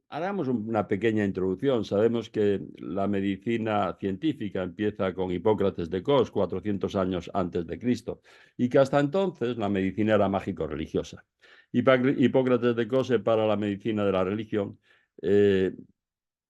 Hagamos una pequeña introducción. Sabemos que la medicina científica empieza con Hipócrates de Cos, 400 años antes de Cristo, y que hasta entonces la medicina era mágico-religiosa. Hipócrates de Cos separa la medicina de la religión. eh,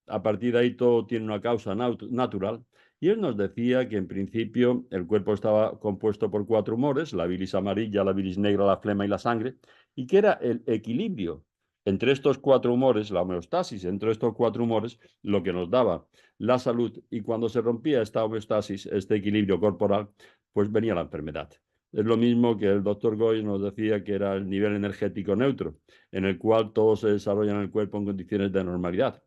a partir de ahí todo tiene una causa natural. Y él nos decía que en principio el cuerpo estaba compuesto por cuatro humores: la bilis amarilla, la bilis negra, la flema y la sangre, y que era el equilibrio entre estos cuatro humores, la homeostasis entre estos cuatro humores, lo que nos daba la salud. Y cuando se rompía esta homeostasis, este equilibrio corporal, pues venía la enfermedad. Es lo mismo que el doctor Goy nos decía, que era el nivel energético neutro, en el cual todo se desarrolla en el cuerpo en condiciones de normalidad.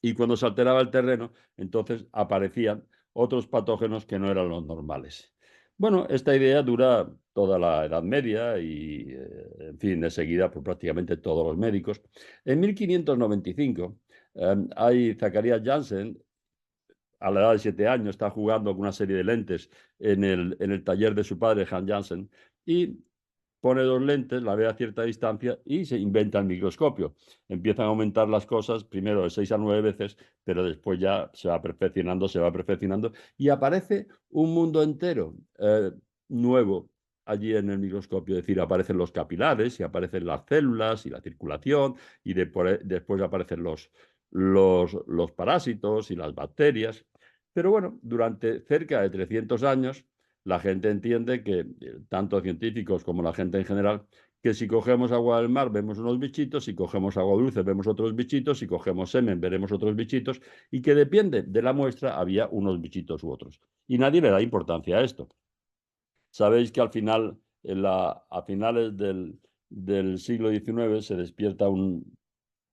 Y cuando se alteraba el terreno, entonces aparecían otros patógenos que no eran los normales. Bueno, esta idea dura toda la Edad Media y, en fin, es seguida por prácticamente todos los médicos. En 1595, hay Zacharias Janssen, a la edad de 7 años, está jugando con una serie de lentes en el taller de su padre, Hans Janssen, y pone dos lentes, la ve a cierta distancia y se inventa el microscopio. Empiezan a aumentar las cosas, primero de 6 a 9 veces, pero después ya se va perfeccionando y aparece un mundo entero nuevo allí en el microscopio. Es decir, aparecen los capilares y aparecen las células y la circulación y después aparecen los parásitos y las bacterias. Pero bueno, durante cerca de 300 años, la gente entiende que, tanto científicos como la gente en general, que si cogemos agua del mar vemos unos bichitos, si cogemos agua dulce vemos otros bichitos, si cogemos semen veremos otros bichitos, y que depende de la muestra había unos bichitos u otros. Y nadie le da importancia a esto. Sabéis que al final, a finales del siglo XIX, se despierta un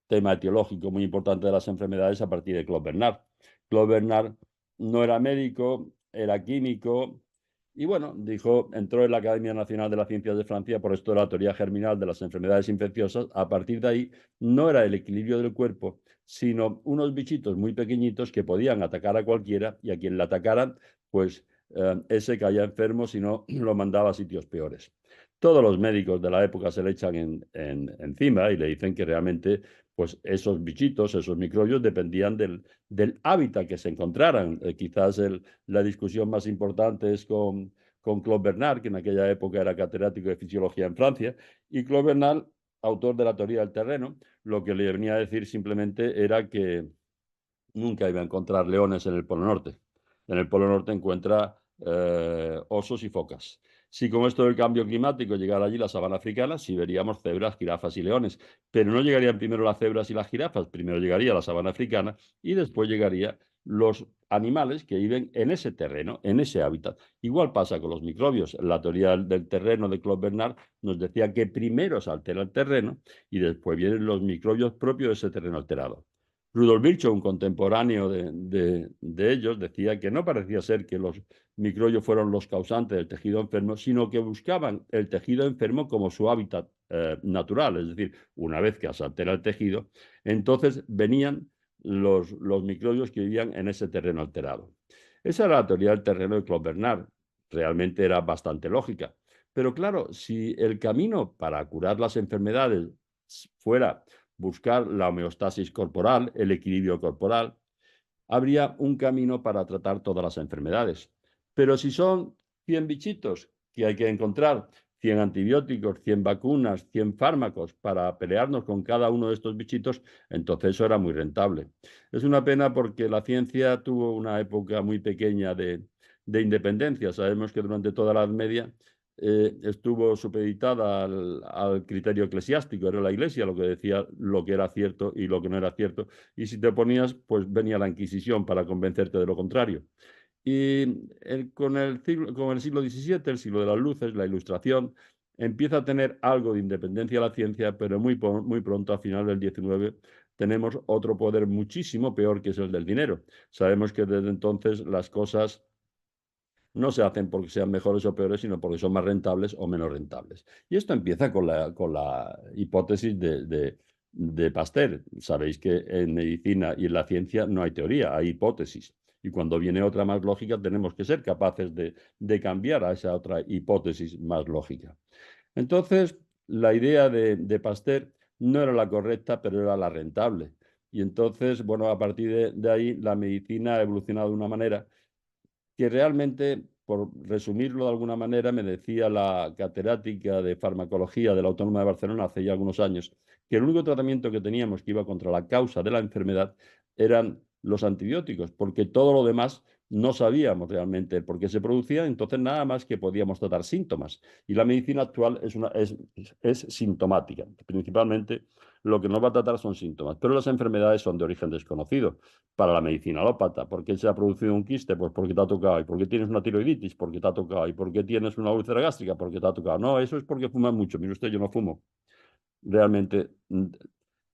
tema etiológico muy importante de las enfermedades a partir de Claude Bernard. Claude Bernard no era médico, era químico, y bueno, entró en la Academia Nacional de las Ciencias de Francia por esto de la teoría germinal de las enfermedades infecciosas. A partir de ahí, no era el equilibrio del cuerpo, sino unos bichitos muy pequeñitos que podían atacar a cualquiera, y a quien le atacaran, pues ese caía enfermo, si no lo mandaba a sitios peores. Todos los médicos de la época se le echan encima y le dicen que realmente, pues esos bichitos, esos microbios, dependían del hábitat que se encontraran. Quizás la discusión más importante es con Claude Bernard, que en aquella época era catedrático de fisiología en Francia, y Claude Bernard, autor de la teoría del terreno, lo que le venía a decir simplemente era que nunca iba a encontrar leones en el Polo Norte. En el Polo Norte encuentra osos y focas. Si con esto del cambio climático llegara allí la sabana africana, sí veríamos cebras, jirafas y leones, pero no llegarían primero las cebras y las jirafas, primero llegaría la sabana africana y después llegarían los animales que viven en ese terreno, en ese hábitat. Igual pasa con los microbios. La teoría del terreno de Claude Bernard nos decía que primero se altera el terreno y después vienen los microbios propios de ese terreno alterado. Rudolf Virchow, un contemporáneo de ellos, decía que no parecía ser que los microbios fueron los causantes del tejido enfermo, sino que buscaban el tejido enfermo como su hábitat natural. Es decir, una vez que se altera el tejido, entonces venían los microbios que vivían en ese terreno alterado. Esa era la teoría del terreno de Claude Bernard. Realmente era bastante lógica. Pero claro, si el camino para curar las enfermedades fuera buscar la homeostasis corporal, el equilibrio corporal, habría un camino para tratar todas las enfermedades. Pero si son 100 bichitos que hay que encontrar, 100 antibióticos, 100 vacunas, 100 fármacos para pelearnos con cada uno de estos bichitos, entonces eso era muy rentable. Es una pena porque la ciencia tuvo una época muy pequeña de independencia. Sabemos que durante toda la Edad Media estuvo supeditada al criterio eclesiástico. Era la Iglesia lo que decía lo que era cierto y lo que no era cierto. Y si te ponías, pues venía la Inquisición para convencerte de lo contrario. Y con el siglo XVII, el siglo de las luces, la Ilustración, empieza a tener algo de independencia la ciencia, pero muy pronto, a final del XIX, tenemos otro poder muchísimo peor, que es el del dinero. Sabemos que desde entonces las cosas no se hacen porque sean mejores o peores, sino porque son más rentables o menos rentables. Y esto empieza con la hipótesis de Pasteur. Sabéis que en medicina y en la ciencia no hay teoría, hay hipótesis. Y cuando viene otra más lógica, tenemos que ser capaces de cambiar a esa otra hipótesis más lógica. Entonces, la idea de Pasteur no era la correcta, pero era la rentable. Y entonces, bueno, a partir de ahí la medicina ha evolucionado de una manera que realmente, por resumirlo de alguna manera, me decía la catedrática de farmacología de la Autónoma de Barcelona hace ya algunos años, que el único tratamiento que teníamos que iba contra la causa de la enfermedad eran los antibióticos, porque todo lo demás no sabíamos realmente el por qué se producía, entonces nada más que podíamos tratar síntomas. Y la medicina actual es sintomática, principalmente lo que nos va a tratar son síntomas, pero las enfermedades son de origen desconocido para la medicina alópata. ¿Por qué se ha producido un quiste? Pues porque te ha tocado. ¿Y por qué tienes una tiroiditis? Porque te ha tocado. ¿Y por qué tienes una úlcera gástrica? Porque te ha tocado. No, eso es porque fumas mucho. Mire usted, yo no fumo. Realmente,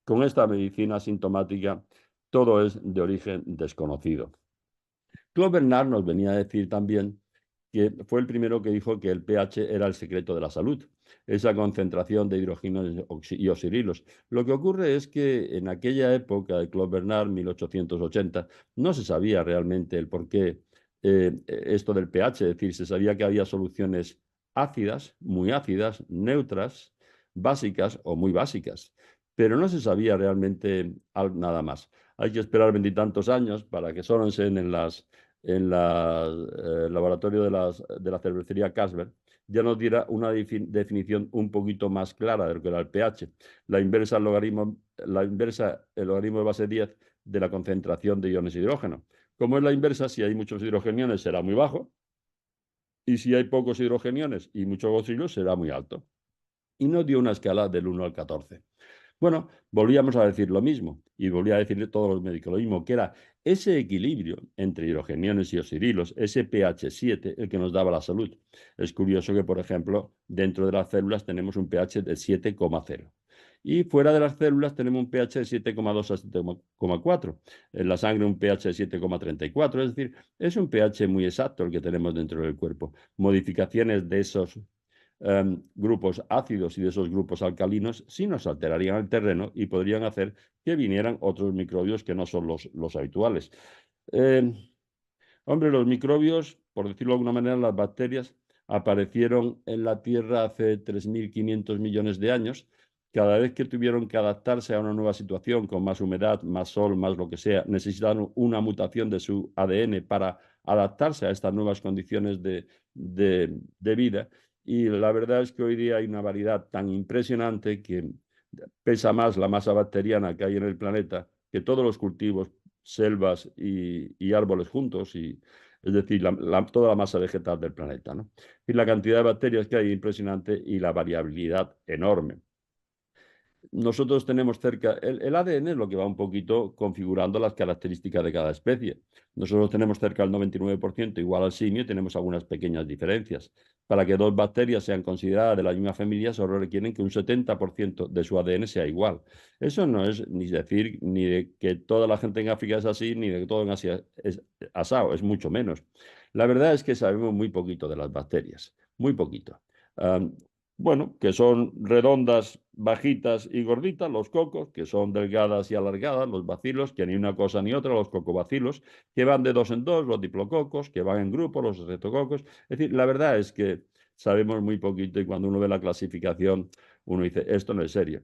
con esta medicina sintomática, todo es de origen desconocido. Claude Bernard nos venía a decir también que fue el primero que dijo que el pH era el secreto de la salud, esa concentración de hidrógenos y oxirilos. Lo que ocurre es que en aquella época de Claude Bernard, 1880, no se sabía realmente el por qué esto del pH, es decir, se sabía que había soluciones ácidas, muy ácidas, neutras, básicas o muy básicas, pero no se sabía realmente nada más. Hay que esperar veintitantos años para que Sorensen en el laboratorio de la cervecería Carlsberg, ya nos diera una definición un poquito más clara de lo que era el pH. La inversa, el logaritmo de base 10 de la concentración de iones de hidrógeno. Como es la inversa, si hay muchos hidrogeniones será muy bajo, y si hay pocos hidrogeniones y muchos oxígenos será muy alto. Y nos dio una escala del 1 al 14. Bueno, volvíamos a decir lo mismo, y volvía a decirle todos los médicos lo mismo, que era ese equilibrio entre hidrogeniones y oxirilos, ese pH 7, el que nos daba la salud. Es curioso que, por ejemplo, dentro de las células tenemos un pH de 7,0 y fuera de las células tenemos un pH de 7,2 a 7,4. En la sangre un pH de 7,34, es decir, es un pH muy exacto el que tenemos dentro del cuerpo. Modificaciones de esos grupos ácidos y de esos grupos alcalinos sí nos alterarían el terreno y podrían hacer que vinieran otros microbios que no son los habituales. Eh, Hombre, los microbios, por decirlo de alguna manera, las bacterias aparecieron en la Tierra hace 3.500 millones de años. Cada vez que tuvieron que adaptarse a una nueva situación con más humedad, más sol, más lo que sea, necesitaron una mutación de su ADN para adaptarse a estas nuevas condiciones de vida. Y la verdad es que hoy día hay una variedad tan impresionante que pesa más la masa bacteriana que hay en el planeta que todos los cultivos, selvas y árboles juntos, es decir, toda la masa vegetal del planeta, ¿no? Y la cantidad de bacterias que hay es impresionante y la variabilidad enorme. Nosotros tenemos cerca, el ADN es lo que va un poquito configurando las características de cada especie. Nosotros tenemos cerca del 99% igual al simio y tenemos algunas pequeñas diferencias. Para que dos bacterias sean consideradas de la misma familia, solo requieren que un 70% de su ADN sea igual. Eso no es ni decir ni de que toda la gente en África es así, ni de que todo en Asia es asado, es mucho menos. La verdad es que sabemos muy poquito de las bacterias, muy poquito. Bueno, que son redondas, bajitas y gorditas, los cocos, que son delgadas y alargadas, los bacilos, que ni una cosa ni otra, los cocobacilos, que van de dos en dos, los diplococos, que van en grupo, los estreptococos. Es decir, la verdad es que sabemos muy poquito y cuando uno ve la clasificación, uno dice, esto no es serio.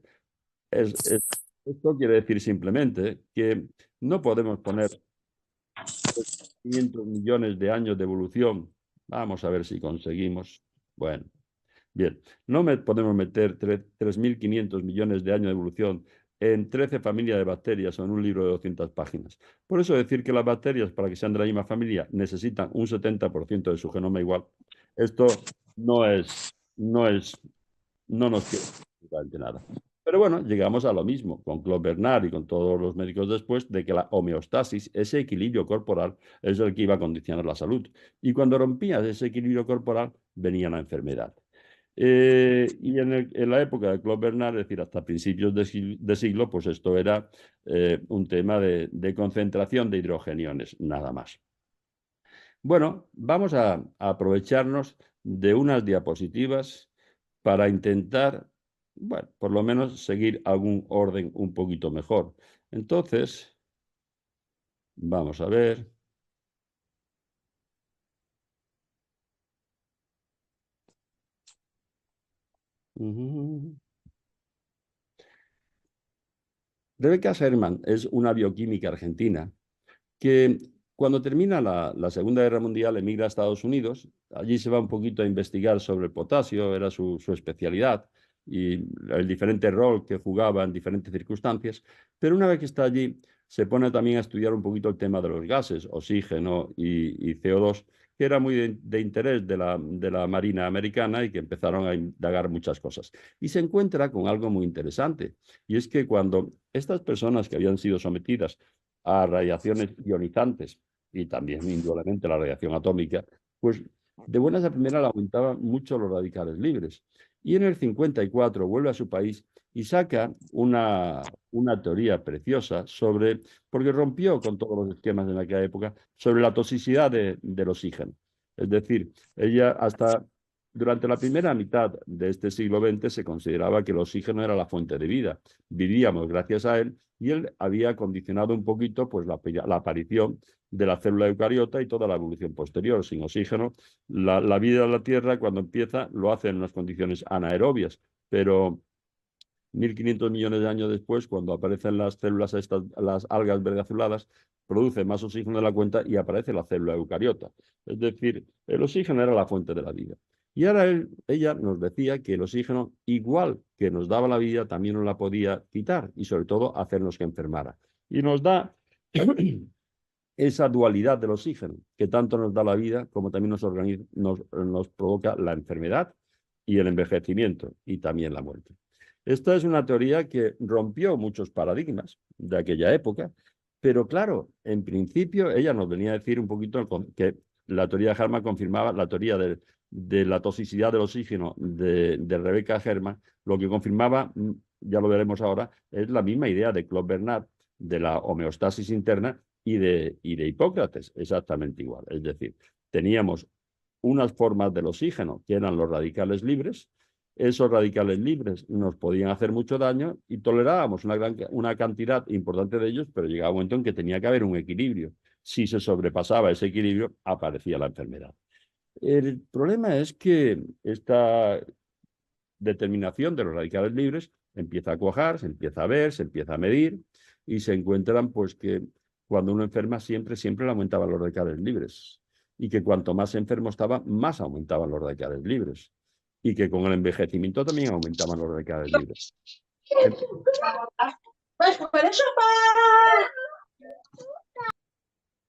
Esto quiere decir simplemente que no podemos poner 500 millones de años de evolución. Vamos a ver si conseguimos. Bueno. Bien, no podemos meter 3.500 millones de años de evolución en 13 familias de bacterias o en un libro de 200 páginas. Por eso decir que las bacterias, para que sean de la misma familia, necesitan un 70% de su genoma igual. Esto no es, no es, no nos quiere decir absolutamente nada. Pero bueno, llegamos a lo mismo con Claude Bernard y con todos los médicos después, de que la homeostasis, ese equilibrio corporal, es el que iba a condicionar la salud. Y cuando rompías ese equilibrio corporal, venía la enfermedad. Y en la época de Claude Bernard, es decir, hasta principios de siglo, pues esto era un tema de concentración de hidrogeniones, nada más. Bueno, vamos a aprovecharnos de unas diapositivas para intentar, bueno, por lo menos seguir algún orden un poquito mejor. Entonces, vamos a ver. Ujú. Rebecca Herrmann es una bioquímica argentina que cuando termina la Segunda Guerra Mundial emigra a Estados Unidos. Allí se va un poquito a investigar sobre el potasio, era su especialidad, y el diferente rol que jugaba en diferentes circunstancias. Pero una vez que está allí, se pone también a estudiar un poquito el tema de los gases, oxígeno y CO2, que era muy de interés de la Marina americana y que empezaron a indagar muchas cosas. Y se encuentra con algo muy interesante, y es que cuando estas personas que habían sido sometidas a radiaciones ionizantes y también indudablemente la radiación atómica, pues de buenas a primeras le aumentaban mucho los radicales libres. Y en el 54 vuelve a su país y saca una teoría preciosa sobre, porque rompió con todos los esquemas en aquella época, sobre la toxicidad del oxígeno. Es decir, ella hasta durante la primera mitad de este siglo XX se consideraba que el oxígeno era la fuente de vida. Vivíamos gracias a él y él había condicionado un poquito pues, la aparición de la célula eucariota y toda la evolución posterior. Sin oxígeno, la vida en la Tierra, cuando empieza, lo hace en unas condiciones anaerobias, pero 1.500 millones de años después, cuando aparecen las células, estas, las algas verde azuladas, produce más oxígeno de la cuenta y aparece la célula eucariota. Es decir, el oxígeno era la fuente de la vida. Y ahora ella nos decía que el oxígeno, igual que nos daba la vida, también nos la podía quitar y sobre todo hacernos que enfermara. Y nos da esa dualidad del oxígeno, que tanto nos da la vida como también nos provoca la enfermedad y el envejecimiento y también la muerte. Esta es una teoría que rompió muchos paradigmas de aquella época, pero claro, en principio ella nos venía a decir un poquito que la teoría de Herrmann confirmaba la teoría de la toxicidad del oxígeno de Rebecca Herrmann, lo que confirmaba, ya lo veremos ahora, es la misma idea de Claude Bernard, de la homeostasis interna y de Hipócrates, exactamente igual. Es decir, teníamos unas formas del oxígeno que eran los radicales libres. Esos radicales libres nos podían hacer mucho daño y tolerábamos una cantidad importante de ellos, pero llegaba un momento en que tenía que haber un equilibrio. Si se sobrepasaba ese equilibrio, aparecía la enfermedad. El problema es que esta determinación de los radicales libres empieza a cuajar, se empieza a ver, se empieza a medir y se encuentran pues que cuando uno enferma siempre le aumentaban los radicales libres y que cuanto más enfermo estaba, más aumentaban los radicales libres y que con el envejecimiento también aumentaban los radicales libres.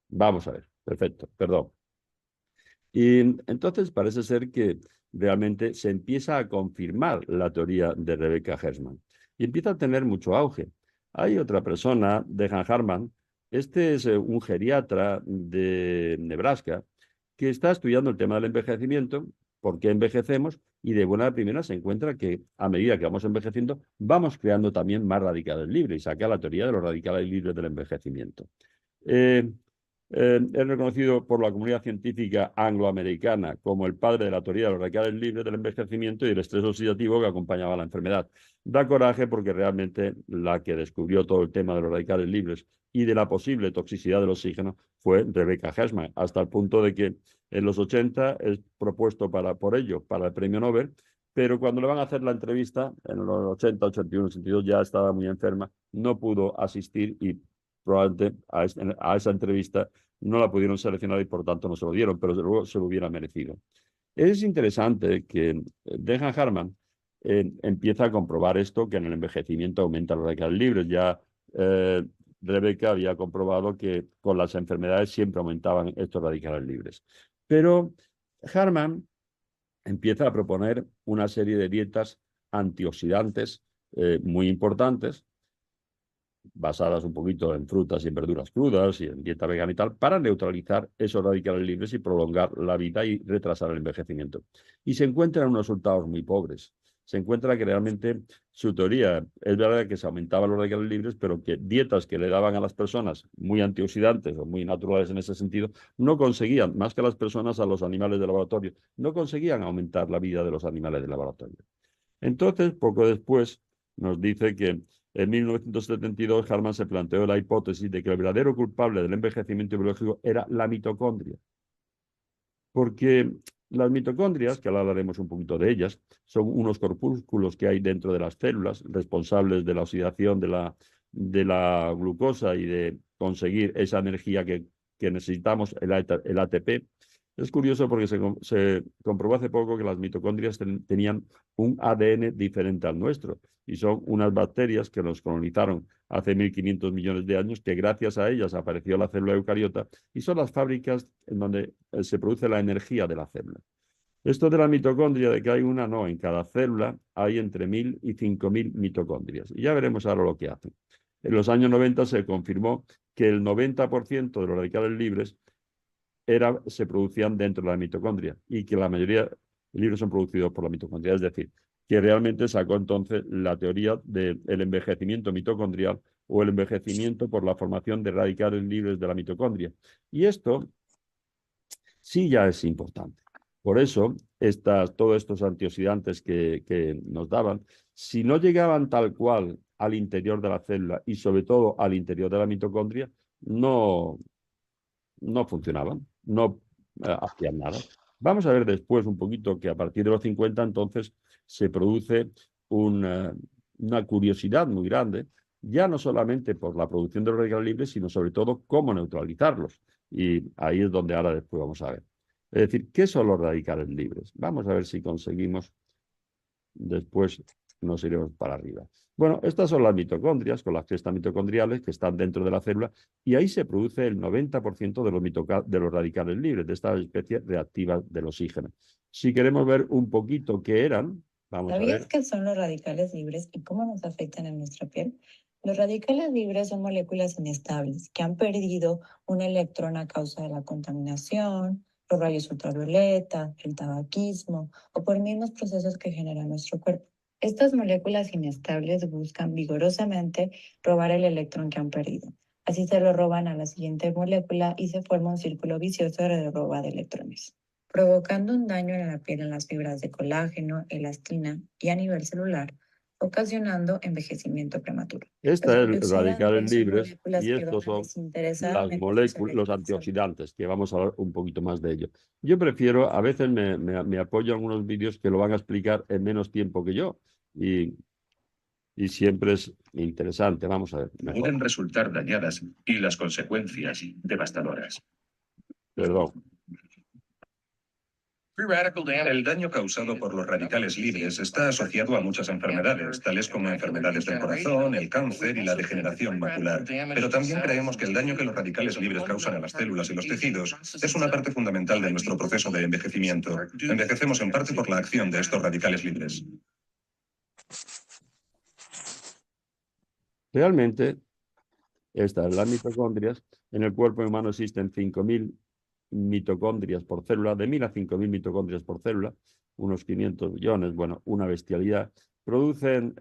Vamos a ver, perfecto, perdón. Y entonces parece ser que realmente se empieza a confirmar la teoría de Rebecca Herrmann y empieza a tener mucho auge. Hay otra persona, Dejan Harman, este es un geriatra de Nebraska que está estudiando el tema del envejecimiento, por qué envejecemos, y de buena primera se encuentra que a medida que vamos envejeciendo, vamos creando también más radicales libres y saca la teoría de los radicales libres del envejecimiento. Es reconocido por la comunidad científica angloamericana como el padre de la teoría de los radicales libres del envejecimiento y del estrés oxidativo que acompañaba a la enfermedad. Da coraje porque realmente la que descubrió todo el tema de los radicales libres y de la posible toxicidad del oxígeno fue Rebecca Herrmann, hasta el punto de que en los 80 es propuesto por ello para el premio Nobel, pero cuando le van a hacer la entrevista, en los 80, 81, 82, ya estaba muy enferma, no pudo asistir y probablemente a esa entrevista no la pudieron seleccionar y por tanto no se lo dieron, pero luego se lo hubiera merecido. Es interesante que Dejan Harman empieza a comprobar esto, que en el envejecimiento aumenta los radicales libres. Ya Rebecca había comprobado que con las enfermedades siempre aumentaban estos radicales libres. Pero Harman empieza a proponer una serie de dietas antioxidantes muy importantes, basadas un poquito en frutas y en verduras crudas y en dieta vegana y tal, para neutralizar esos radicales libres y prolongar la vida y retrasar el envejecimiento. Y se encuentran unos resultados muy pobres. Se encuentra que realmente su teoría es verdad que se aumentaban los radicales libres, pero que dietas que le daban a las personas muy antioxidantes o muy naturales en ese sentido, no conseguían, más que a las personas, a los animales de laboratorio, no conseguían aumentar la vida de los animales de laboratorio. Entonces, poco después, nos dice que en 1972 Harman se planteó la hipótesis de que el verdadero culpable del envejecimiento biológico era la mitocondria. Porque las mitocondrias, que ahora hablaremos un poquito de ellas, son unos corpúsculos que hay dentro de las células responsables de la oxidación de la glucosa y de conseguir esa energía que necesitamos, el ATP. Es curioso porque se comprobó hace poco que las mitocondrias tenían un ADN diferente al nuestro y son unas bacterias que nos colonizaron hace 1.500 millones de años, que gracias a ellas apareció la célula eucariota y son las fábricas en donde se produce la energía de la célula. Esto de la mitocondria, de que hay una, no, en cada célula hay entre 1.000 y 5.000 mitocondrias. Y ya veremos ahora lo que hacen. En los años 90 se confirmó que el 90% de los radicales libres se producían dentro de la mitocondria y que la mayoría libres son producidos por la mitocondria. Es decir, que realmente sacó entonces la teoría del envejecimiento mitocondrial o el envejecimiento por la formación de radicales libres de la mitocondria. Y esto sí ya es importante. Por eso, todos estos antioxidantes que nos daban, si no llegaban tal cual al interior de la célula y sobre todo al interior de la mitocondria, no funcionaban, no hacían nada. Vamos a ver después un poquito que a partir de los 50 entonces se produce una curiosidad muy grande, ya no solamente por la producción de los radicales libres, sino sobre todo cómo neutralizarlos. Y ahí es donde ahora después vamos a ver. Es decir, ¿qué son los radicales libres? Vamos a ver si conseguimos, después nos iremos para arriba. Bueno, estas son las mitocondrias, con las crestas mitocondriales que están dentro de la célula, y ahí se produce el 90% de los radicales libres, de estas especies reactivas del oxígeno. Si queremos ver un poquito qué eran, vamos a ver. ¿Sabías qué son los radicales libres y cómo nos afectan en nuestra piel? Los radicales libres son moléculas inestables que han perdido un electrón a causa de la contaminación, los rayos ultravioleta, el tabaquismo o por mismos procesos que genera nuestro cuerpo. Estas moléculas inestables buscan vigorosamente robar el electrón que han perdido. Así se lo roban a la siguiente molécula y se forma un círculo vicioso de roba de electrones, provocando un daño en la piel en las fibras de colágeno, elastina y a nivel celular, ocasionando envejecimiento prematuro. Esta es radicales libres y estos son las moléculas, los los antioxidantes, que vamos a hablar un poquito más de ello. Yo prefiero, a veces me apoyo en unos vídeos que lo van a explicar en menos tiempo que yo y siempre es interesante. Vamos a ver. Mejor. Pueden resultar dañadas y las consecuencias devastadoras. Perdón. El daño causado por los radicales libres está asociado a muchas enfermedades, tales como enfermedades del corazón, el cáncer y la degeneración macular. Pero también creemos que el daño que los radicales libres causan a las células y los tejidos es una parte fundamental de nuestro proceso de envejecimiento. Envejecemos en parte por la acción de estos radicales libres. Realmente, estas las mitocondrias. En el cuerpo humano existen 5.000 mitocondrias por célula, de 1.000 a 5.000 mitocondrias por célula, unos 500 millones, bueno, una bestialidad. Producen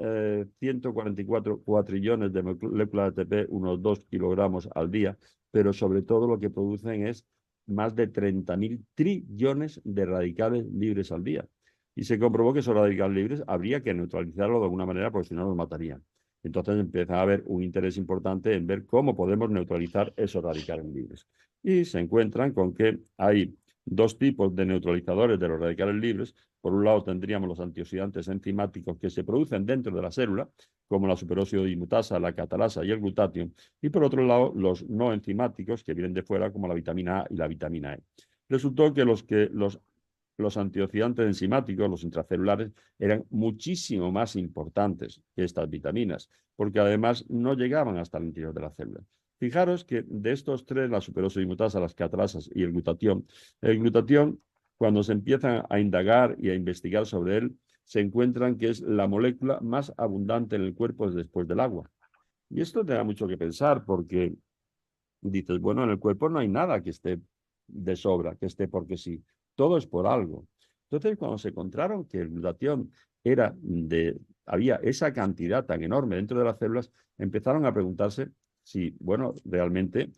144 cuatrillones de moléculas de ATP, unos 2 kilogramos al día, pero sobre todo lo que producen es más de 30.000 trillones de radicales libres al día. Y se comprobó que esos radicales libres habría que neutralizarlos de alguna manera porque si no los matarían. Entonces empieza a haber un interés importante en ver cómo podemos neutralizar esos radicales libres. Y se encuentran con que hay dos tipos de neutralizadores de los radicales libres. Por un lado tendríamos los antioxidantes enzimáticos que se producen dentro de la célula, como la superóxido dismutasa, la catalasa y el glutatión. Y por otro lado, los no enzimáticos que vienen de fuera, como la vitamina A y la vitamina E. Resultó que los antioxidantes enzimáticos, los intracelulares, eran muchísimo más importantes que estas vitaminas, porque además no llegaban hasta el interior de la célula. Fijaros que de estos tres, la superóxido dismutasa, las catalasas y el glutatión, cuando se empiezan a indagar y a investigar sobre él, se encuentran que es la molécula más abundante en el cuerpo después del agua. Y esto te da mucho que pensar, porque dices, bueno, en el cuerpo no hay nada que esté de sobra, que esté porque sí. Todo es por algo. Entonces, cuando se encontraron que el glutatión había esa cantidad tan enorme dentro de las células, empezaron a preguntarse si, bueno, realmente,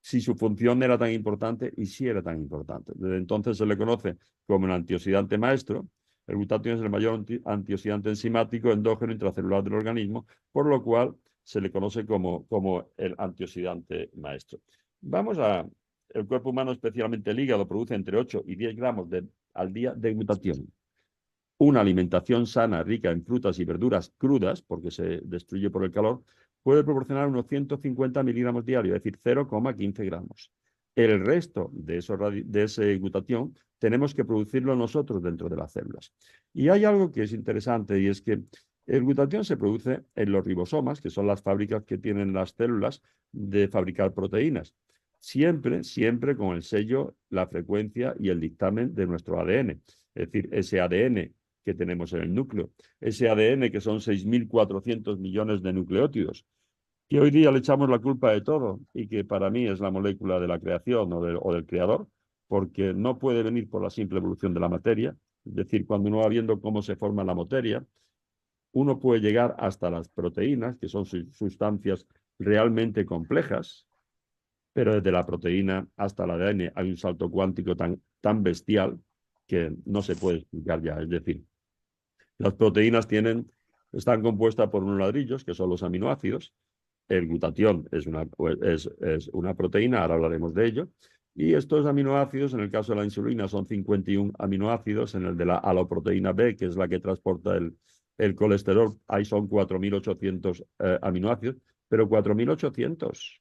si su función era tan importante y si era tan importante. Desde entonces se le conoce como el antioxidante maestro. El glutatión es el mayor antioxidante enzimático endógeno intracelular del organismo, por lo cual se le conoce como el antioxidante maestro. El cuerpo humano, especialmente el hígado, produce entre 8 y 10 gramos al día de glutatión. una alimentación sana, rica en frutas y verduras crudas, porque se destruye por el calor, puede proporcionar unos 150 miligramos diarios, es decir, 0,15 gramos. El resto de ese glutatión tenemos que producirlo nosotros dentro de las células. Y hay algo que es interesante, y es que el glutatión se produce en los ribosomas, que son las fábricas que tienen las células de fabricar proteínas. Siempre con el sello, la frecuencia y el dictamen de nuestro ADN. Es decir, ese ADN que tenemos en el núcleo, ese ADN que son 6.400 millones de nucleótidos, que hoy día le echamos la culpa de todo y que para mí es la molécula de la creación o del creador, porque no puede venir por la simple evolución de la materia. Es decir, cuando uno va viendo cómo se forma la materia, uno puede llegar hasta las proteínas, que son sustancias realmente complejas, pero desde la proteína hasta el ADN hay un salto cuántico tan bestial que no se puede explicar ya. Es decir, las proteínas están compuestas por unos ladrillos, que son los aminoácidos. El glutatión es una proteína, ahora hablaremos de ello. Y estos aminoácidos, en el caso de la insulina, son 51 aminoácidos. En el de la aloproteína B, que es la que transporta el colesterol, ahí son 4.800 aminoácidos, pero 4.800.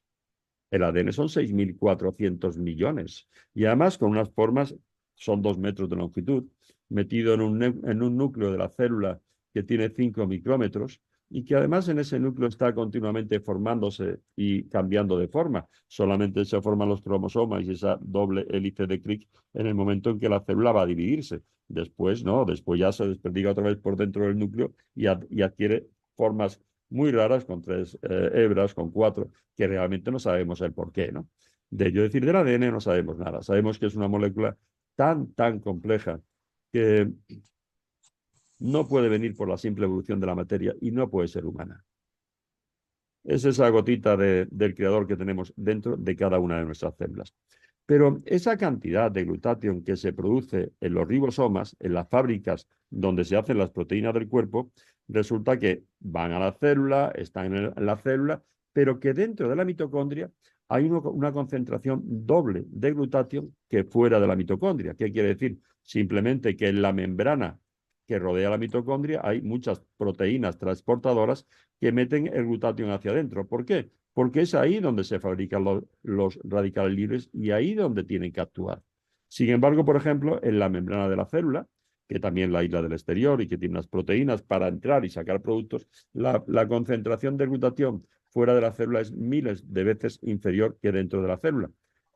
El ADN son 6.400 millones. Y además con unas formas, son 2 metros de longitud, metido en un núcleo de la célula que tiene 5 micrómetros y que además en ese núcleo está continuamente formándose y cambiando de forma. Solamente se forman los cromosomas y esa doble hélice de Crick en el momento en que la célula va a dividirse. Después no, después ya se desperdiga otra vez por dentro del núcleo y adquiere formas muy raras, con 3 hebras, con 4, que realmente no sabemos el por qué, ¿no? De ello decir del ADN no sabemos nada. Sabemos que es una molécula tan compleja que no puede venir por la simple evolución de la materia y no puede ser humana. Es esa gotita del creador que tenemos dentro de cada una de nuestras células. Pero esa cantidad de glutatión que se produce en los ribosomas, en las fábricas donde se hacen las proteínas del cuerpo, resulta que van a la célula, están en la célula, pero que dentro de la mitocondria hay una concentración doble de glutatión que fuera de la mitocondria. ¿Qué quiere decir? Simplemente que en la membrana que rodea la mitocondria hay muchas proteínas transportadoras que meten el glutatión hacia adentro. ¿Por qué? Porque es ahí donde se fabrican los radicales libres y ahí donde tienen que actuar. Sin embargo, por ejemplo, en la membrana de la célula, que también la aísla del exterior y que tiene unas proteínas para entrar y sacar productos, la concentración de glutatión fuera de la célula es miles de veces inferior que dentro de la célula.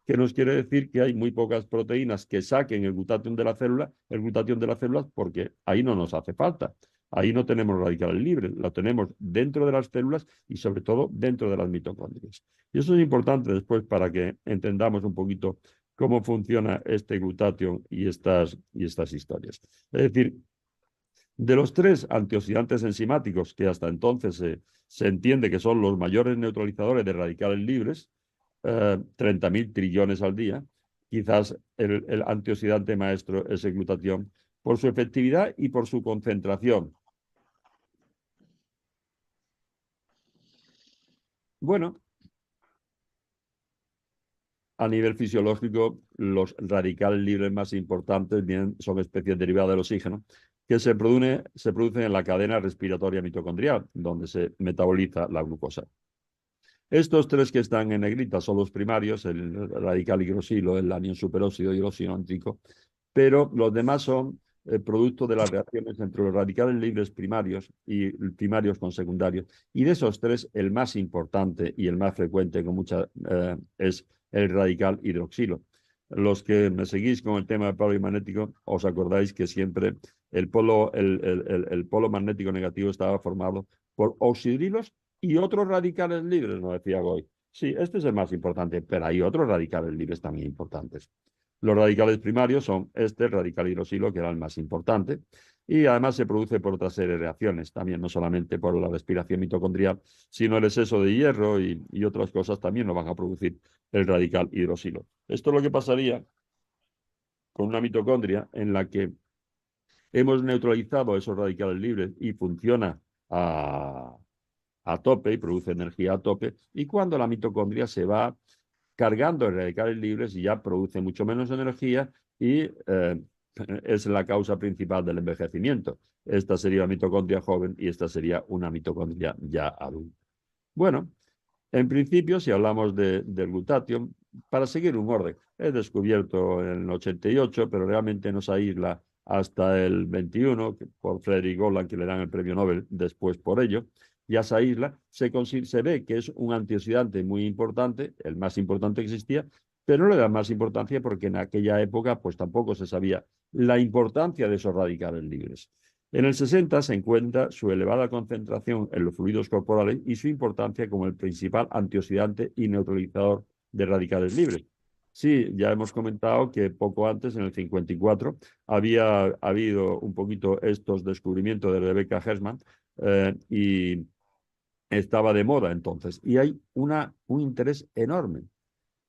Que nos quiere decir que hay muy pocas proteínas que saquen el glutatión de la célula, porque ahí no nos hace falta. Ahí no tenemos radicales libres, lo tenemos dentro de las células y sobre todo dentro de las mitocondrias. Y eso es importante después para que entendamos un poquito cómo funciona este glutatión y estas historias. Es decir, de los 3 antioxidantes enzimáticos que hasta entonces se entiende que son los mayores neutralizadores de radicales libres, 30.000 trillones al día, quizás el antioxidante maestro es el glutatión, por su efectividad y por su concentración. Bueno, a nivel fisiológico, los radicales libres más importantes son especies derivadas del oxígeno, que se producen en la cadena respiratoria mitocondrial, donde se metaboliza la glucosa. Estos 3 que están en negrita son los primarios, el radical hidroxilo, el anión superóxido y el óxido nítrico, pero los demás son producto de las reacciones entre los radicales libres primarios y primarios con secundarios. Y de esos 3, el más importante y el más frecuente es el radical hidroxilo. Los que me seguís con el tema del polo magnético, os acordáis que siempre el polo magnético negativo estaba formado por oxidrilos y otros radicales libres, nos decía Goy. Sí, este es el más importante, pero hay otros radicales libres también importantes. Los radicales primarios son el radical hidroxilo, que era el más importante, y además se produce por otra serie de reacciones, también no solamente por la respiración mitocondrial, sino el exceso de hierro y otras cosas también lo van a producir el radical hidroxilo. Esto es lo que pasaría con una mitocondria en la que hemos neutralizado esos radicales libres y funciona a tope y produce energía a tope, y cuando la mitocondria se va cargando de radicales libres y ya produce mucho menos energía y es la causa principal del envejecimiento. Esta sería la mitocondria joven y esta sería una mitocondria ya adulta. Bueno, en principio, si hablamos del glutatión, para seguir un orden, es descubierto en el 88, pero realmente no se aísla hasta el 21, por Frederick Golan, que le dan el premio Nobel después por ello. Ya se aísla, se ve que es un antioxidante muy importante, el más importante que existía, pero no le dan más importancia porque en aquella época pues tampoco se sabía la importancia de esos radicales libres. En el 60 se encuentra su elevada concentración en los fluidos corporales y su importancia como el principal antioxidante y neutralizador de radicales libres. Sí, ya hemos comentado que poco antes, en el 54, había habido un poquito estos descubrimientos de Rebecca Hersman y estaba de moda entonces. Y hay un interés enorme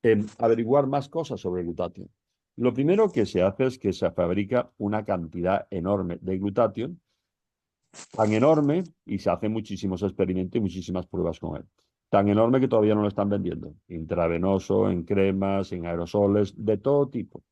en averiguar más cosas sobre el glutatión. Lo primero que se hace es que se fabrica una cantidad enorme de glutatión, tan enorme, y se hacen muchísimos experimentos y muchísimas pruebas con él. Tan enorme que todavía no lo están vendiendo. Intravenoso, en cremas, en aerosoles, de todo tipo.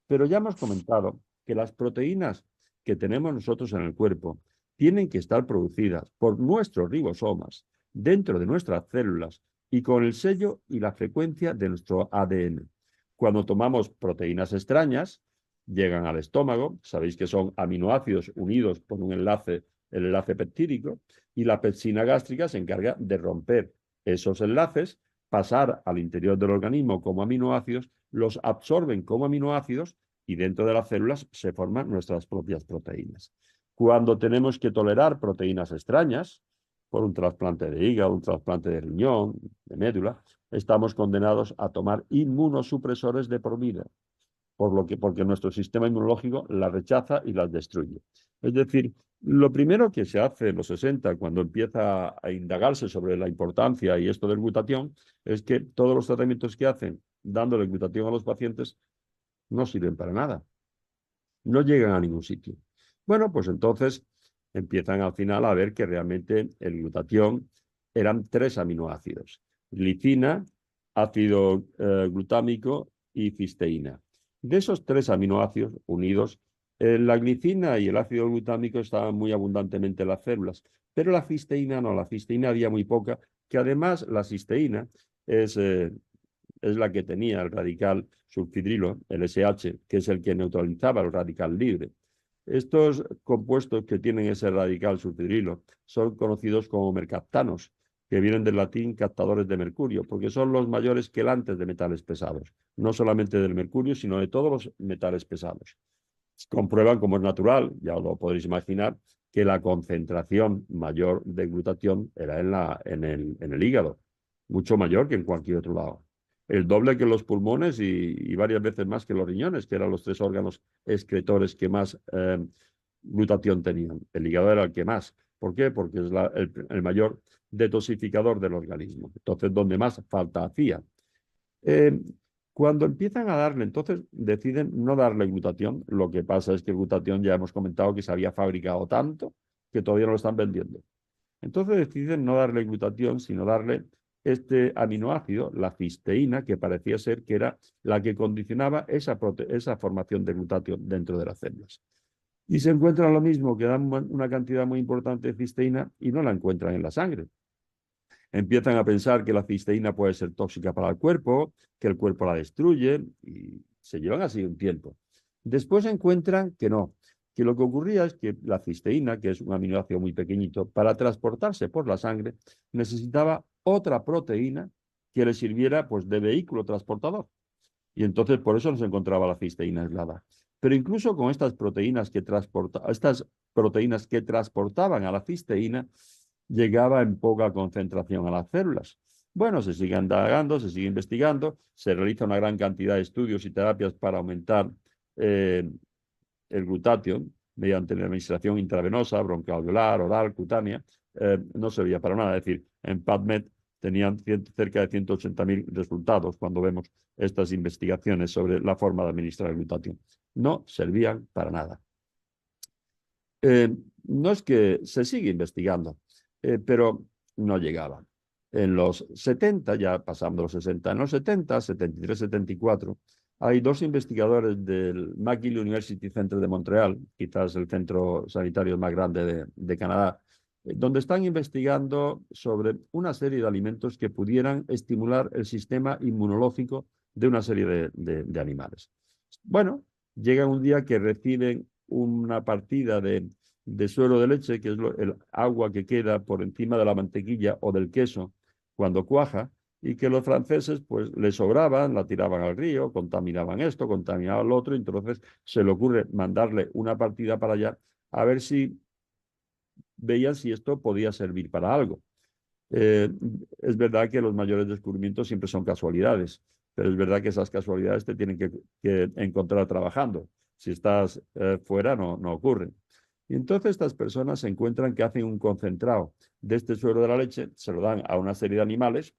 Pero ya hemos comentado que las proteínas que tenemos nosotros en el cuerpo tienen que estar producidas por nuestros ribosomas dentro de nuestras células y con el sello y la frecuencia de nuestro ADN. Cuando tomamos proteínas extrañas, llegan al estómago, sabéis que son aminoácidos unidos por un enlace, el enlace peptídico, y la pepsina gástrica se encarga de romper esos enlaces, pasar al interior del organismo como aminoácidos, los absorben como aminoácidos y dentro de las células se forman nuestras propias proteínas. Cuando tenemos que tolerar proteínas extrañas, por un trasplante de hígado, un trasplante de riñón, de médula, estamos condenados a tomar inmunosupresores de por vida, porque nuestro sistema inmunológico las rechaza y las destruye. Es decir, lo primero que se hace en los 60, cuando empieza a indagarse sobre la importancia y esto del glutatión, es que todos los tratamientos que hacen dándole glutatión a los pacientes no sirven para nada. No llegan a ningún sitio. Bueno, pues entonces empiezan al final a ver que realmente el glutatión eran 3 aminoácidos: glicina, ácido glutámico y cisteína. De esos 3 aminoácidos unidos, la glicina y el ácido glutámico estaban muy abundantemente en las células, pero la cisteína no, la cisteína había muy poca, que además la cisteína es la que tenía el radical sulfhidrilo, el SH, que es el que neutralizaba el radical libre. Estos compuestos que tienen ese radical sulfhidrilo son conocidos como mercaptanos, que vienen del latín captadores de mercurio, porque son los mayores quelantes de metales pesados, no solamente del mercurio, sino de todos los metales pesados. Comprueban, como es natural, ya lo podréis imaginar, que la concentración mayor de glutatión era en el hígado, mucho mayor que en cualquier otro lado. El doble que en los pulmones y varias veces más que los riñones, que eran los 3 órganos excretores que más glutatión tenían. El hígado era el que más. ¿Por qué? Porque es el mayor detoxificador del organismo. Entonces, donde más falta hacía. Cuando empiezan a darle, entonces deciden no darle glutatión. Lo que pasa es que el glutatión ya hemos comentado que se había fabricado tanto que todavía no lo están vendiendo. Entonces deciden no darle glutatión, sino darle este aminoácido, la cisteína, que parecía ser que era la que condicionaba esa formación de glutatión dentro de las células. Y se encuentran lo mismo, que dan una cantidad muy importante de cisteína y no la encuentran en la sangre. Empiezan a pensar que la cisteína puede ser tóxica para el cuerpo, que el cuerpo la destruye, y se llevan así un tiempo. Después encuentran que no, que lo que ocurría es que la cisteína, que es un aminoácido muy pequeñito, para transportarse por la sangre, necesitaba otra proteína que le sirviera pues, de vehículo transportador. Y entonces por eso no se encontraba la cisteína aislada. Pero incluso con estas proteínas que transportaban a la cisteína, llegaba en poca concentración a las células. Bueno, se sigue indagando, se sigue investigando, se realiza una gran cantidad de estudios y terapias para aumentar el glutatión mediante la administración intravenosa, broncoalveolar, oral, cutánea. No servía para nada. Es decir, en PubMed tenían cerca de 180.000 resultados cuando vemos estas investigaciones sobre la forma de administrar el glutatión. No servían para nada. No es que se sigue investigando, pero no llegaban. En los 70, ya pasando los 60, en los 70, 73, 74, hay dos investigadores del McGill University Center de Montreal, quizás el centro sanitario más grande de Canadá, donde están investigando sobre una serie de alimentos que pudieran estimular el sistema inmunológico de una serie de animales. Bueno, llega un día que reciben una partida de suero de leche, que es el agua que queda por encima de la mantequilla o del queso cuando cuaja, y que los franceses pues les sobraban, la tiraban al río, contaminaban esto, contaminaban lo otro, y entonces se le ocurre mandarle una partida para allá a ver si veían si esto podía servir para algo. Es verdad que los mayores descubrimientos siempre son casualidades, pero es verdad que esas casualidades te tienen que encontrar trabajando. Si estás fuera, no ocurren. Y entonces estas personas se encuentran que hacen un concentrado de este suero de la leche, se lo dan a una serie de animales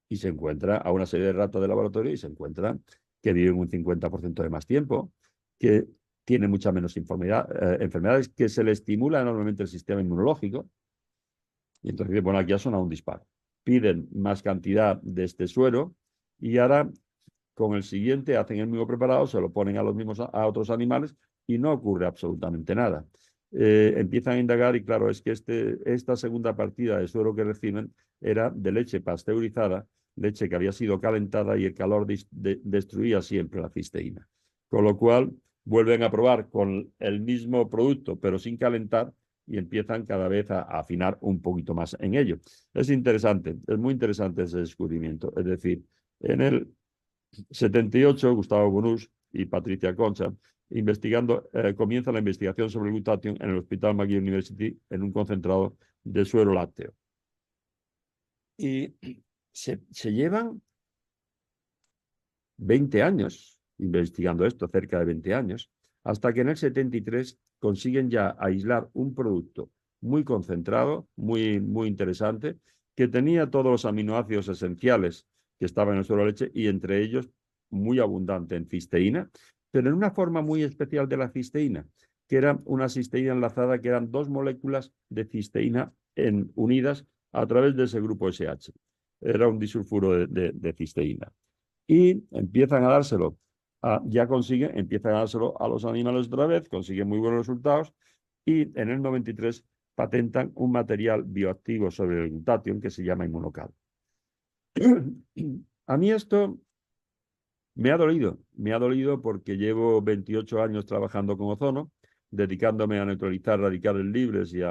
y se encuentra a una serie de ratas de laboratorio y se encuentran que viven un 50% de más tiempo, que tienen mucha menos enfermedades, que se le estimula enormemente el sistema inmunológico. Y entonces, bueno, aquí ha sonado un disparo. Piden más cantidad de este suero y ahora con el siguiente hacen el mismo preparado, se lo ponen a otros animales y no ocurre absolutamente nada. Empiezan a indagar y claro, es que esta segunda partida de suero que reciben era de leche pasteurizada, leche que había sido calentada y el calor destruía siempre la cisteína. Con lo cual vuelven a probar con el mismo producto pero sin calentar y empiezan cada vez a afinar un poquito más en ello. Es interesante, es muy interesante ese descubrimiento. Es decir, en el 78, Gustavo Bonús y Patricia Concha, comienza la investigación sobre el glutatión en el Hospital McGill University en un concentrado de suero lácteo. Y se llevan 20 años investigando esto, cerca de 20 años, hasta que en el 73 consiguen ya aislar un producto muy concentrado, muy interesante, que tenía todos los aminoácidos esenciales que estaban en el suero de leche y entre ellos muy abundante en cisteína, pero en una forma muy especial de la cisteína, que era una cisteína enlazada, que eran dos moléculas de cisteína unidas a través de ese grupo SH. Era un disulfuro de cisteína. Y empiezan a dárselo, empiezan a dárselo a los animales otra vez, consiguen muy buenos resultados y en el 93 patentan un material bioactivo sobre el glutatión que se llama Inmunocal. A mí esto me ha dolido porque llevo 28 años trabajando con ozono, dedicándome a neutralizar radicales libres y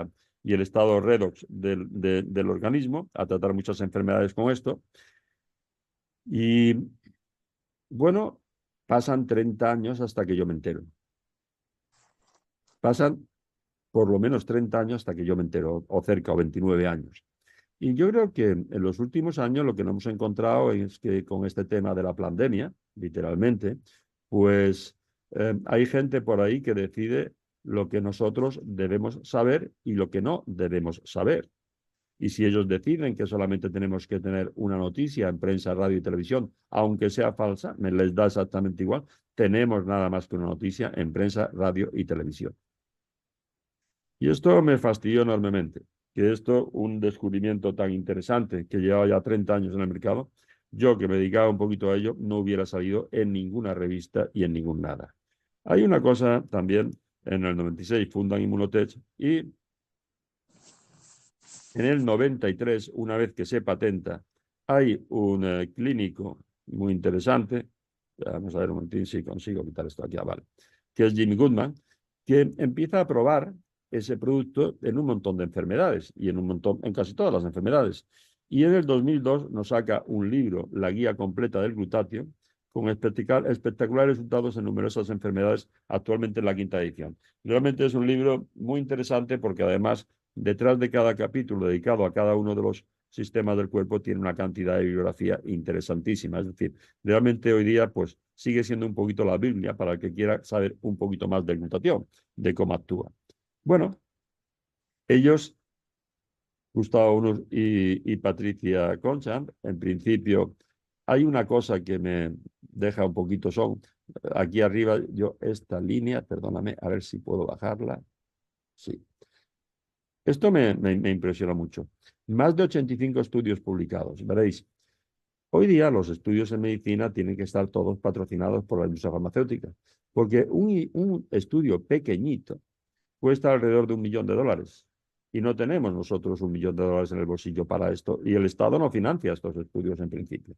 el estado redox del organismo, a tratar muchas enfermedades con esto. Y bueno, pasan 30 años hasta que yo me entero. Pasan por lo menos 30 años hasta que yo me entero, o cerca, o 29 años. Y yo creo que en los últimos años lo que nos hemos encontrado es que con este tema de la pandemia, literalmente, pues hay gente por ahí que decide lo que nosotros debemos saber y lo que no debemos saber. Y si ellos deciden que solamente tenemos que tener una noticia en prensa, radio y televisión, aunque sea falsa, me les da exactamente igual, tenemos nada más que una noticia en prensa, radio y televisión. Y esto me fastidió enormemente, que esto, un descubrimiento tan interesante que llevaba ya 30 años en el mercado, yo que me dedicaba un poquito a ello, no hubiera salido en ninguna revista y en ningún nada. Hay una cosa también, en el 96 fundan Immunotech y en el 93, una vez que se patenta, hay un clínico muy interesante, vamos a ver un momentín si consigo quitar esto aquí, vale, que es Jimmy Goodman, que empieza a probar ese producto en un montón de enfermedades y en casi todas las enfermedades. Y en el 2002 nos saca un libro, La Guía Completa del Glutatio, con espectaculares resultados en numerosas enfermedades, actualmente en la 5ª edición. Realmente es un libro muy interesante porque además detrás de cada capítulo dedicado a cada uno de los sistemas del cuerpo tiene una cantidad de bibliografía interesantísima. Es decir, realmente hoy día pues sigue siendo un poquito la Biblia para el que quiera saber un poquito más de glutatión, de cómo actúa. Bueno, ellos, Gustavo Bonús y Patricia Concha, en principio hay una cosa que me deja un poquito aquí arriba, esta línea, perdóname, a ver si puedo bajarla. Sí. Esto me impresiona mucho. Más de 85 estudios publicados. Veréis, Hoy día los estudios en medicina tienen que estar todos patrocinados por la industria farmacéutica, porque un estudio pequeñito cuesta alrededor de $1.000.000 y no tenemos nosotros $1.000.000 en el bolsillo para esto y el Estado no financia estos estudios en principio.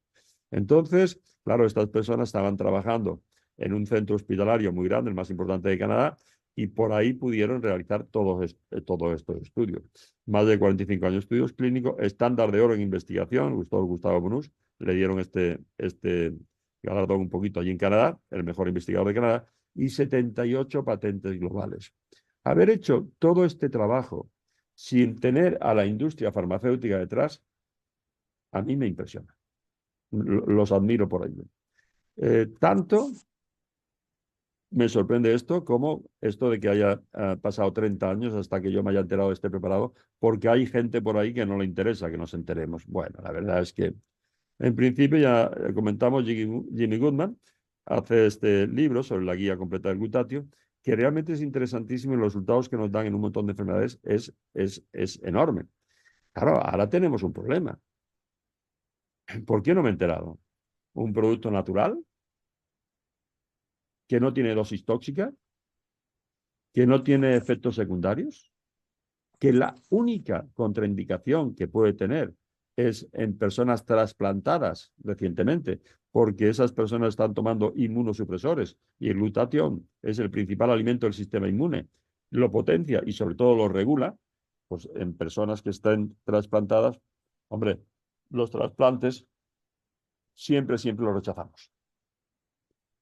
Entonces, claro, estas personas estaban trabajando en un centro hospitalario muy grande, el más importante de Canadá, y por ahí pudieron realizar todos estos estudios. Más de 45 años de estudios clínicos, estándar de oro en investigación, Gustavo Bonús, le dieron este galardón un poquito allí en Canadá, el mejor investigador de Canadá, y 78 patentes globales. Haber hecho todo este trabajo sin tener a la industria farmacéutica detrás, a mí me impresiona. Los admiro por ello. Tanto me sorprende esto como esto de que haya pasado 30 años hasta que yo me haya enterado de este preparado, porque hay gente por ahí que no le interesa que nos enteremos. Bueno, la verdad es que en principio ya comentamos, Jimmy Goodman hace este libro sobre la guía completa del glutatio, que realmente es interesantísimo y los resultados que nos dan en un montón de enfermedades es enorme. Claro, ahora tenemos un problema. ¿Por qué no me he enterado? Un producto natural que no tiene dosis tóxica, que no tiene efectos secundarios, que la única contraindicación que puede tener es en personas trasplantadas recientemente, porque esas personas están tomando inmunosupresores y el glutatión es el principal alimento del sistema inmune, lo potencia y sobre todo lo regula, pues en personas que estén trasplantadas, hombre, los trasplantes siempre los rechazamos.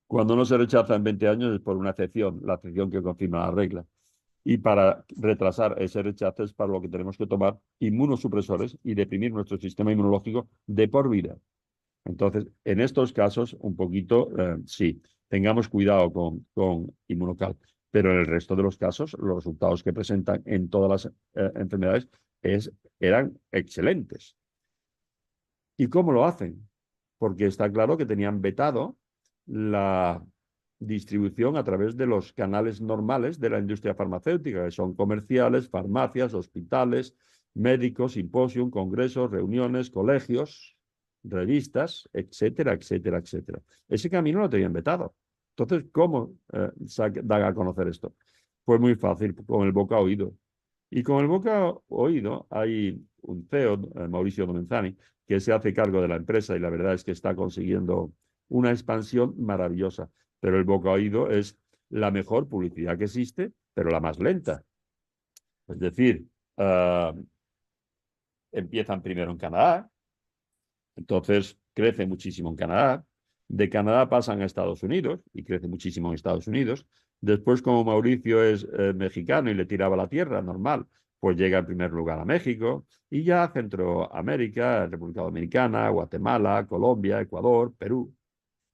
Cuando no se rechaza en 20 años es por una excepción, la excepción que confirma la regla. Y para retrasar ese rechazo es para lo que tenemos que tomar inmunosupresores y deprimir nuestro sistema inmunológico de por vida. Entonces, en estos casos, un poquito, sí, tengamos cuidado con Inmunocal, pero en el resto de los casos, los resultados que presentan en todas las enfermedades eran excelentes. ¿Y cómo lo hacen? Porque está claro que tenían vetado la distribución a través de los canales normales de la industria farmacéutica, que son comerciales, farmacias, hospitales, médicos, simposium, congresos, reuniones, colegios, revistas, etcétera, etcétera, etcétera. Ese camino lo tenían vetado. Entonces, ¿cómo dan a conocer esto? Pues muy fácil, con el boca a oído. Y con el boca a oído hay un CEO, Mauricio Domenzani, que se hace cargo de la empresa y la verdad es que está consiguiendo una expansión maravillosa. Pero el boca a oído es la mejor publicidad que existe, pero la más lenta. Es decir, empiezan primero en Canadá, entonces crece muchísimo en Canadá. De Canadá pasan a Estados Unidos y crece muchísimo en Estados Unidos. Después, como Mauricio es mexicano y le tiraba la tierra, normal, pues llega en primer lugar a México y ya a Centroamérica, República Dominicana, Guatemala, Colombia, Ecuador, Perú.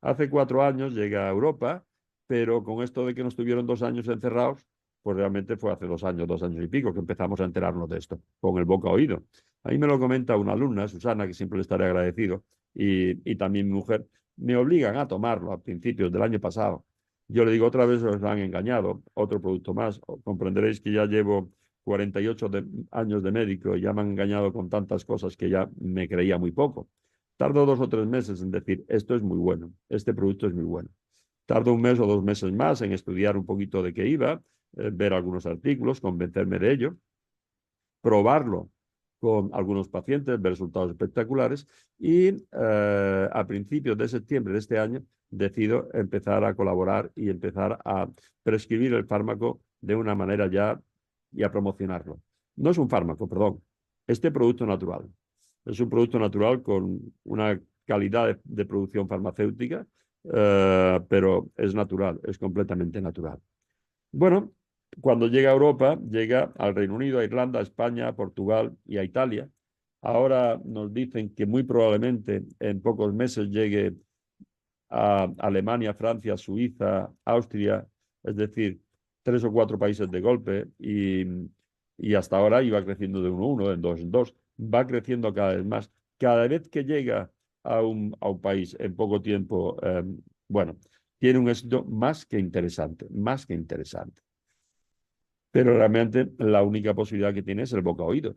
Hace 4 años llega a Europa, pero con esto de que nos tuvieron 2 años encerrados, pues realmente fue hace 2 años, 2 años y pico, que empezamos a enterarnos de esto, con el boca a oído. Ahí me lo comenta una alumna, Susana, que siempre le estaré agradecido, y también mi mujer, me obligan a tomarlo a principios del año pasado. Yo le digo, otra vez os han engañado, otro producto más. Comprenderéis que ya llevo 48 años de médico y ya me han engañado con tantas cosas que ya me creía muy poco. Tardo 2 o 3 meses en decir, esto es muy bueno, este producto es muy bueno. Tardo 1 mes o 2 meses más en estudiar un poquito de qué iba, ver algunos artículos, convencerme de ello, probarlo con algunos pacientes, ver resultados espectaculares y a principios de septiembre de este año decido empezar a colaborar y empezar a prescribir el fármaco de una manera ya y a promocionarlo. No es un fármaco, perdón, este producto natural. Es un producto natural con una calidad de producción farmacéutica, pero es natural, es completamente natural. Bueno, cuando llega a Europa, llega al Reino Unido, a Irlanda, a España, a Portugal y a Italia. Ahora nos dicen que muy probablemente en pocos meses llegue a Alemania, Francia, Suiza, Austria, es decir, 3 o 4 países de golpe y hasta ahora iba creciendo de 1 a 1, de 2 en 2, va creciendo cada vez más. Cada vez que llega a un país en poco tiempo, bueno, tiene un éxito más que interesante, más que interesante. Pero realmente la única posibilidad que tiene es el boca a oído.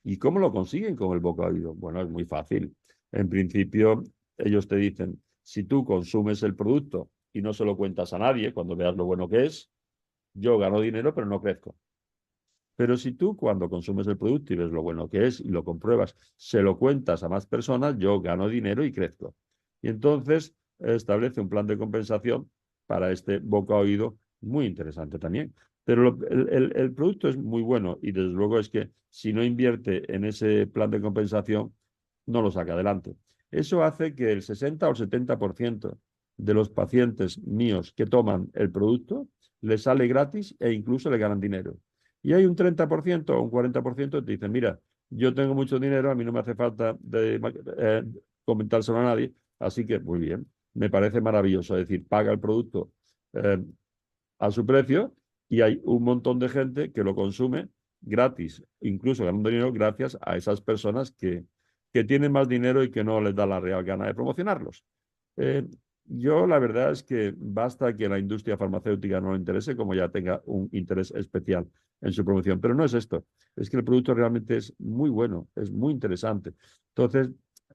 ¿Y cómo lo consiguen con el boca a oído? Bueno, es muy fácil. En principio, ellos te dicen, si tú consumes el producto y no se lo cuentas a nadie, cuando veas lo bueno que es, yo gano dinero, pero no crezco. Pero si tú cuando consumes el producto y ves lo bueno que es y lo compruebas, se lo cuentas a más personas, yo gano dinero y crezco. Y entonces establece un plan de compensación para este boca-oído muy interesante también. Pero el producto es muy bueno y desde luego es que si no invierte en ese plan de compensación, no lo saca adelante. Eso hace que el 60 o el 70% de los pacientes míos que toman el producto les sale gratis e incluso le ganan dinero. Y hay un 30% o un 40% que te dicen, mira, yo tengo mucho dinero, a mí no me hace falta comentárselo a nadie, así que muy bien, me parece maravilloso. Es decir, paga el producto eh, a su precio y hay un montón de gente que lo consume gratis, incluso ganando dinero gracias a esas personas que tienen más dinero y que no les da la real gana de promocionarlos. Eh, yo la verdad es que basta que la industria farmacéutica no le interese, como ya tenga un interés especial en su promoción. Pero no es esto, es que el producto realmente es muy bueno, es muy interesante. Entonces,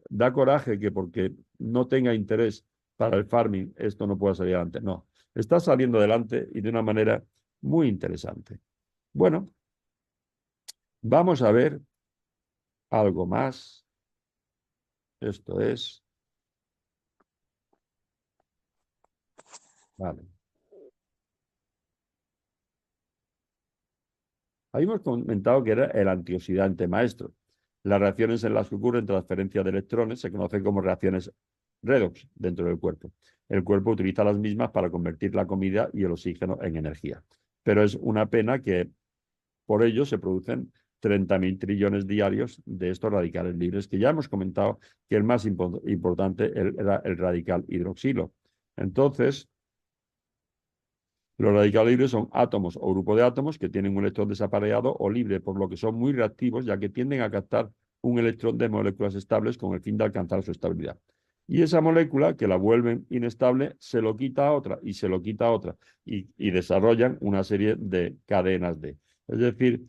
da coraje que porque no tenga interés para el farming, esto no pueda salir adelante. No, está saliendo adelante y de una manera muy interesante. Bueno, vamos a ver algo más. Esto es... Vale. Habíamos comentado que era el antioxidante maestro. Las reacciones en las que ocurren transferencia de electrones se conocen como reacciones redox dentro del cuerpo. El cuerpo utiliza las mismas para convertir la comida y el oxígeno en energía. Pero es una pena que por ello se producen 30.000 trillones diarios de estos radicales libres, que ya hemos comentado que el más importante era el radical hidroxilo. Entonces, los radicales libres son átomos o grupos de átomos que tienen un electrón desapareado o libre, por lo que son muy reactivos, ya que tienden a captar un electrón de moléculas estables con el fin de alcanzar su estabilidad. Y esa molécula, que la vuelven inestable, se lo quita a otra y se lo quita a otra y desarrollan una serie de cadenas de. Es decir,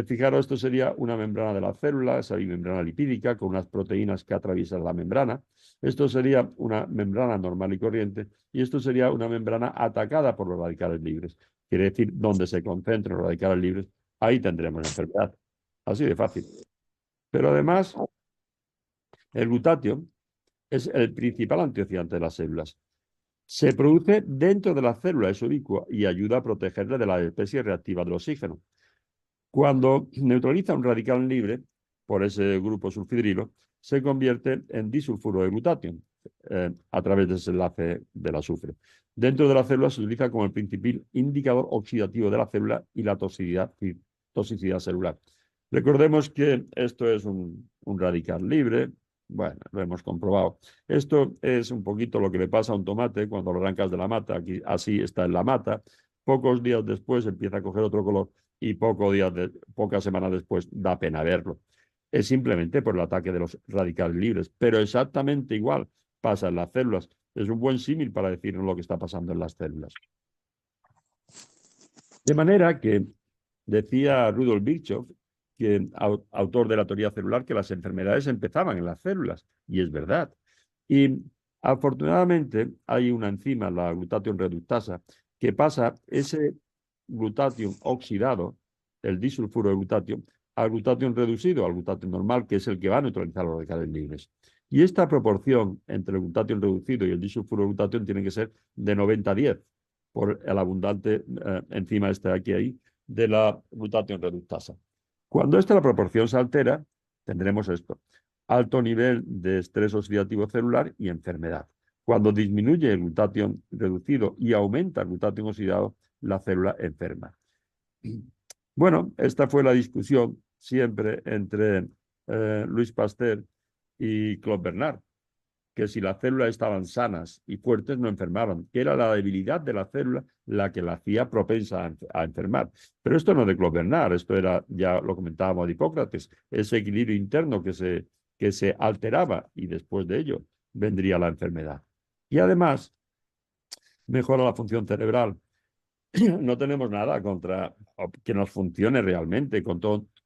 fijaros, esto sería una membrana de la célula, esa membrana lipídica con unas proteínas que atraviesan la membrana. Esto sería una membrana normal y corriente y esto sería una membrana atacada por los radicales libres. Quiere decir, donde se concentren los radicales libres, ahí tendremos enfermedad. Así de fácil. Pero además, el glutatión es el principal antioxidante de las células. Se produce dentro de la célula, es ubicua y ayuda a protegerle de la especie reactiva del oxígeno. Cuando neutraliza un radical libre por ese grupo sulfidrilo, se convierte en disulfuro de glutatión a través de ese enlace del azufre. Dentro de la célula se utiliza como el principal indicador oxidativo de la célula y la toxicidad celular. Recordemos que esto es un radical libre. Bueno, lo hemos comprobado. Esto es un poquito lo que le pasa a un tomate cuando lo arrancas de la mata. Aquí, así está en la mata. Pocos días después empieza a coger otro color y pocas semanas después da pena verlo. Es simplemente por el ataque de los radicales libres, pero exactamente igual pasa en las células. Es un buen símil para decirnos lo que está pasando en las células. De manera que decía Rudolf Virchow, que, autor de la teoría celular, que las enfermedades empezaban en las células, y es verdad. Y afortunadamente hay una enzima, la glutatión reductasa, que pasa ese glutatión oxidado, el disulfuro de glutatión, al glutatión reducido, al glutatión normal, que es el que va a neutralizar los radicales libres. Y esta proporción entre el glutatión reducido y el disulfuro de glutatión tiene que ser de 90-10 por el abundante enzima ahí de la glutatión reductasa. Cuando la proporción se altera, tendremos esto: alto nivel de estrés oxidativo celular y enfermedad. Cuando disminuye el glutatión reducido y aumenta el glutatión oxidado, la célula enferma. Bueno, esta fue la discusión siempre entre Louis Pasteur y Claude Bernard, que si las células estaban sanas y fuertes no enfermaban, que era la debilidad de la célula la que la hacía propensa a enfermar. Pero esto no es de Claude Bernard, esto era, ya lo comentábamos de Hipócrates, ese equilibrio interno que se alteraba y después de ello vendría la enfermedad. Y además mejora la función cerebral. No tenemos nada contra que nos funcione realmente, con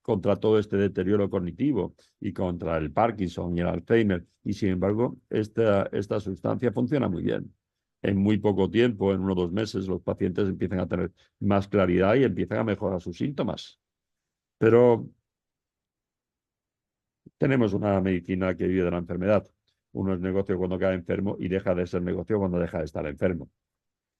contra todo este deterioro cognitivo y contra el Parkinson y el Alzheimer. Y sin embargo, esta sustancia funciona muy bien. En muy poco tiempo, en 1 o 2 meses, los pacientes empiezan a tener más claridad y empiezan a mejorar sus síntomas. Pero tenemos una medicina que vive de la enfermedad. Uno es negocio cuando cae enfermo y deja de ser negocio cuando deja de estar enfermo.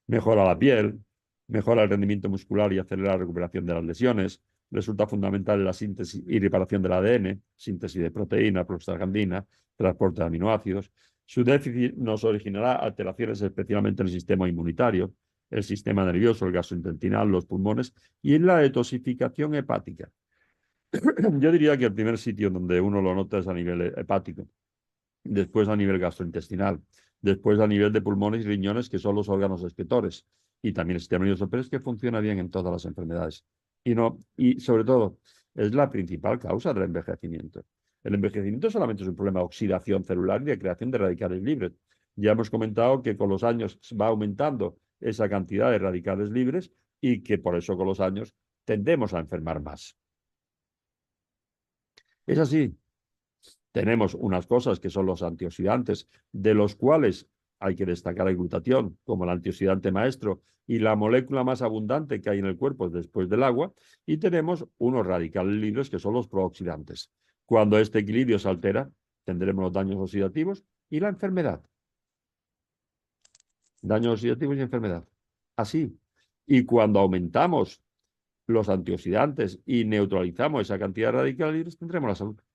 Mejora la piel, mejora el rendimiento muscular y acelera la recuperación de las lesiones. Resulta fundamental en la síntesis y reparación del ADN, síntesis de proteína, prostaglandina, transporte de aminoácidos. Su déficit nos originará alteraciones especialmente en el sistema inmunitario, el sistema nervioso, el gastrointestinal, los pulmones y en la detoxificación hepática. Yo diría que el primer sitio donde uno lo nota es a nivel hepático, después a nivel gastrointestinal, después a nivel de pulmones y riñones, que son los órganos excretores, y también el sistema nervioso, pero es que funciona bien en todas las enfermedades. Y sobre todo, es la principal causa del envejecimiento. El envejecimiento solamente es un problema de oxidación celular y de creación de radicales libres. Ya hemos comentado que con los años va aumentando esa cantidad de radicales libres y que por eso con los años tendemos a enfermar más. Es así. Tenemos unas cosas que son los antioxidantes, de los cuales hay que destacar el glutatión como el antioxidante maestro y la molécula más abundante que hay en el cuerpo después del agua, y tenemos unos radicales libres que son los prooxidantes. Cuando este equilibrio se altera, tendremos los daños oxidativos y la enfermedad. Daños oxidativos y enfermedad. Así. Y cuando aumentamos los antioxidantes y neutralizamos esa cantidad de radicales libres, tendremos la salud.